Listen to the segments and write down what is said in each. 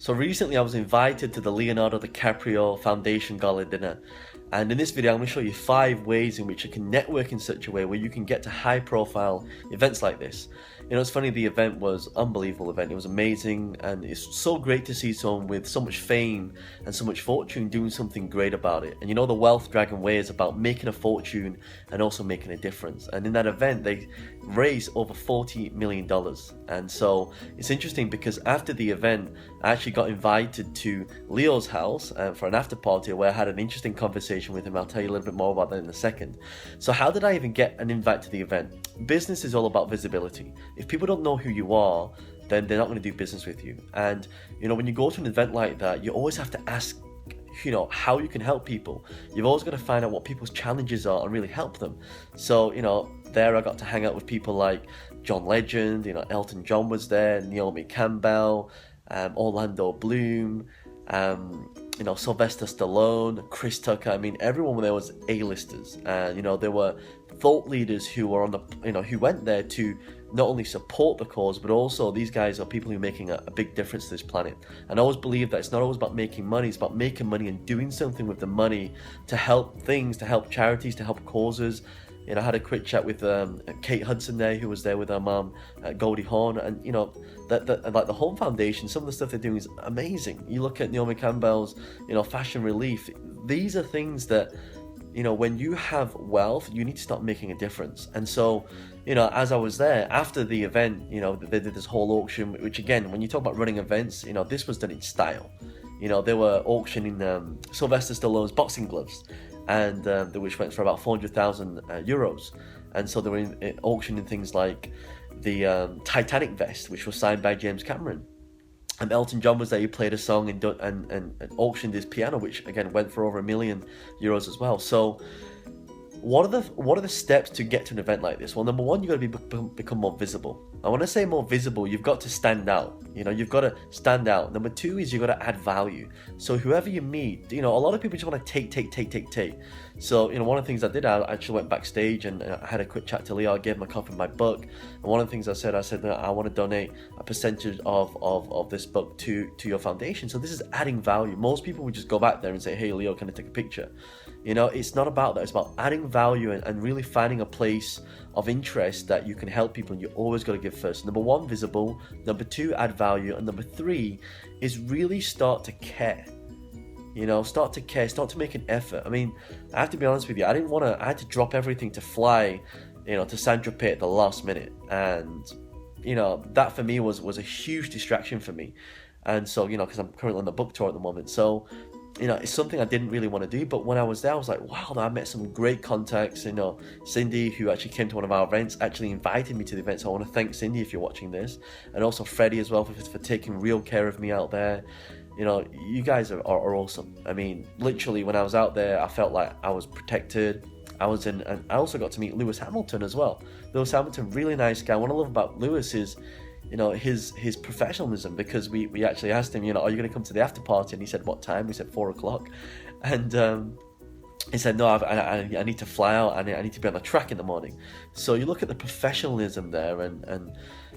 So recently I was invited to the Leonardo DiCaprio Foundation Gala dinner. And in this video, I'm going to show you 5 ways in which you can network in such a way where you can get to high profile events like this. You know, it's funny, the event was an unbelievable event. It was amazing, and it's so great to see someone with so much fame and so much fortune doing something great about it. And you know, the Wealth Dragon way is about making a fortune and also making a difference. And in that event, they raised over $40 million. And so it's interesting because after the event, I actually got invited to Leo's house for an after party where I had an interesting conversation with him. I'll tell you a little bit more about that in a second. So how did I even get an invite to the event? Business is all about visibility. If people don't know who you are, then they're not going to do business with you. And you know, when you go to an event like that, you always have to ask, you know, how you can help people. You've always got to find out what people's challenges are and really help them. So, you know, there I got to hang out with people like John Legend, you know, Elton John was there, Naomi Campbell, Orlando Bloom, you know, Sylvester Stallone, Chris Tucker. I mean, everyone there was A-listers, and you know, there were thought leaders who were on the, you know, who went there to not only support the cause, but also these guys are people who are making a big difference to this planet. And I always believe that it's not always about making money, it's about making money and doing something with the money to help things, to help charities, to help causes. You know, I had a quick chat with Kate Hudson there, who was there with her mom, Goldie Hawn, and you know, that like the Home Foundation, some of the stuff they're doing is amazing. You look at Naomi Campbell's, you know, Fashion Relief. These are things that, you know, when you have wealth, you need to start making a difference. And so, you know, as I was there after the event, you know, they did this whole auction, which again, when you talk about running events, you know, this was done in style. You know, they were auctioning Sylvester Stallone's boxing gloves, and which went for about 400,000 euros. And so they were auctioning things like the Titanic vest, which was signed by James Cameron. And Elton John was there. He played a song and auctioned his piano, which again went for over €1 million as well. So what are the steps to get to an event like this? Well, number one, you got to become more visible. I want to say more visible. You've got to stand out. You know, you've got to stand out. Number two is you've got to add value. So whoever you meet, you know, a lot of people just want to take. So, you know, one of the things I did, I actually went backstage and I had a quick chat to Leo. I gave him a copy of my book. And one of the things I said that I want to donate a percentage of this book to your foundation. So this is adding value. Most people would just go back there and say, hey, Leo, can I take a picture? You know, it's not about that. It's about adding value and really finding a place of interest that you can help people, and you always got to give first. Number one, visible. Number two, add value. And number three is really start to care. You know, start to care, start to make an effort. I mean, I have to be honest with you, I had to drop everything to fly, you know, to Saint-Tropez at the last minute. And, you know, that for me was a huge distraction for me. And so, you know, because I'm currently on the book tour at the moment. So, you know, it's something I didn't really want to do, but when I was there, I was like, wow, I met some great contacts. You know, Cindy, who actually came to one of our events, actually invited me to the event, so I want to thank Cindy if you're watching this, and also Freddie as well for taking real care of me out there. You know, you guys are awesome. I mean, literally, when I was out there, I felt like I was protected. And I also got to meet Lewis Hamilton as well. Lewis Hamilton, really nice guy. What I love about Lewis is, you know, his professionalism, because we actually asked him, you know, are you going to come to the after party? And he said, what time? We said 4:00. And he said, no, I need to fly out. I need to be on the track in the morning. So you look at the professionalism there, and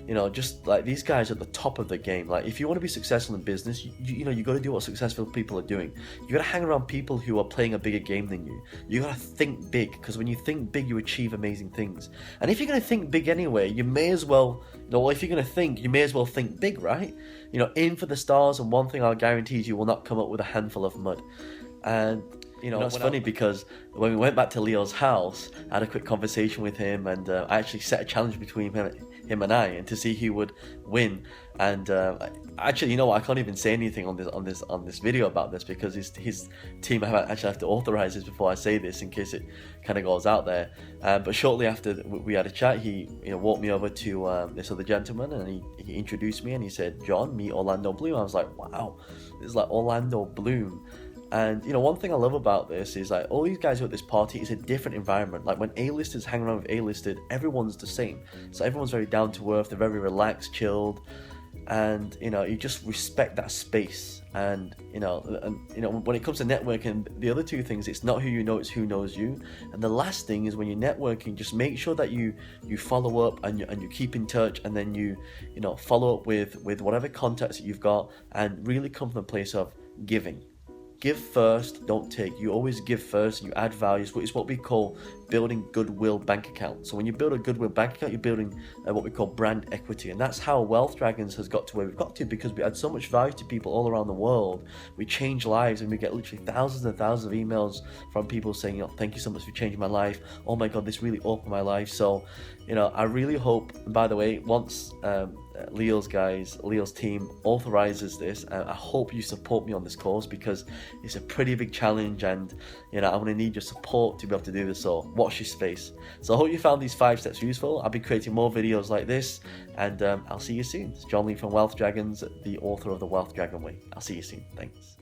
you know, just like these guys are at the top of the game. Like, if you want to be successful in business, you know, you got to do what successful people are doing. You got to hang around people who are playing a bigger game than you. You got to think big, because when you think big, you achieve amazing things. And if you're going to think big anyway, you may as well, you know, if you're going to think, you may as well think big, right? You know, aim for the stars, and one thing I'll guarantee is you will not come up with a handful of mud. And you know, it's funny because when we went back to Leo's house, I had a quick conversation with him, and I actually set a challenge between him and I, and to see who would win. And actually, you know what? I can't even say anything on this video about this, because his team actually have to authorize this before I say this, in case it kind of goes out there. But shortly after we had a chat, he, you know, walked me over to this other gentleman, and he introduced me, and he said, "John, meet Orlando Bloom." I was like, wow, this is like Orlando Bloom. And you know, one thing I love about this is like all these guys who are at this party is a different environment. Like when A-listers hang around with A-listed, everyone's the same. So everyone's very down to earth. They're very relaxed, chilled. and you just respect that space. And when it comes to networking, the other two things, it's not who you know, it's who knows you. And the last thing is, when you're networking, just make sure that you follow up, and you keep in touch, and then you follow up with whatever contacts that you've got, and really come from the place of giving. Give first, don't take. You always give first, and you add value. It's what we call building goodwill bank account. So when you build a goodwill bank account, you're building what we call brand equity. And that's how Wealth Dragons has got to where we've got to, because we add so much value to people all around the world. We change lives, and we get literally thousands and thousands of emails from people saying, thank you so much for changing my life. Oh my God, this really opened my life. So, I really hope, and by the way, once Leo's team authorizes this, I hope you support me on this course, because it's a pretty big challenge, and I'm going to need your support to be able to do this. So watch your space. So I hope you found these 5 steps useful. I'll be creating more videos like this, and I'll see you soon. It's John Lee from Wealth Dragons, the author of The Wealth Dragon Way. I'll see you soon. Thanks.